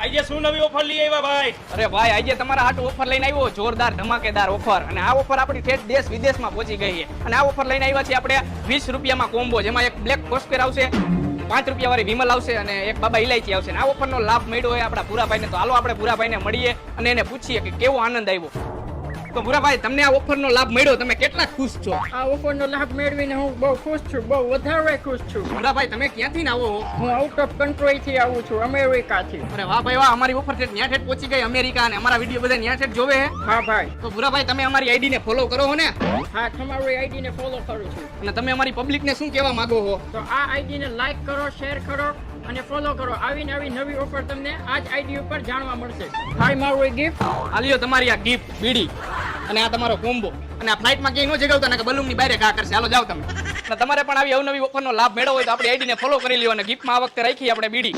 આજે શું નવી ઓફર લઈ આવ્યા ભાઈ? અરે ભાઈ આજે તમારા હાટુ ઓફર લઈને આવ્યો, જોરદાર ધમાકેદાર ઓફર. અને આ ઓફર આપણી ઠેઠ દેશ વિદેશમાં પહોંચી ગઈ છે. અને આ ઓફર લઈને આવ્યા છે આપણે 20 રૂપિયામાં કોમ્બો, જેમાં એક બ્લેક કોસ્પેર આવશે, 5 રૂપિયા વાળી વિમલ આવશે અને એક બાબા ઇલાયચી આવશે. આ ઓફરનો લાભ મળ્યો હોય આપણા ભૂરાભાઈને, તો હાલો આપણે ભૂરાભાઈને મળીએ અને એને પૂછીએ કે કેવો આનંદ આવ્યો. તો ભૂરાભાઈ, તમને આ ઓફરનો લાભ મળ્યો, તમે કેટલા ખુશ છો? આ ઓફરનો લાભ મેળવીને હું બહુ ખુશ છું, બહુ વધારે ખુશ છું. ભૂરાભાઈ, તમે ક્યાંથી ને આવો? હું આઉટ ઓફ કન્ટ્રી થી આવું છું, અમેરિકાથી. અરે વાહ ભાઈ વાહ, અમારી ઓફર ઠેઠ ન્યા ઠેઠ પહોંચી ગઈ અમેરિકા, અને અમારા વિડીયો બધા ન્યા ઠેઠ જોવે છે. હા ભાઈ. તો ભૂરાભાઈ, તમે અમારી આઈડી ને ફોલો કરો છો ને? હા, તમારી આઈડી ને ફોલો કરું છું. અને તમે અમારી પબ્લિક ને શું કહેવા માંગો છો? તો આ આઈડી ને લાઈક કરો, શેર કરો અને ફોલો કરો. આવી નવી ઓફર તમને આ જ આઈડી ઉપર જાણવા મળશે. હાય, મારું ગિફ્ટ. આલ્યો તમારી આ ગિફ્ટ બીડી અને આ તમારો કોમ્બો. અને આ ફ્લાઇટમાં ક્યાંય ન જગાવતા ને કે બલૂન ની બહાર ઘા કરશે. હાલો જાવ તમે. અને તમારે પણ આવી અવનવી ઓફરનો લાભ મેળવવો હોય તો આપણી આઈડી ને ફોલો કરી લ્યો અને ગિફ્ટમાં આ વખતે રાખી આપણે બીડી.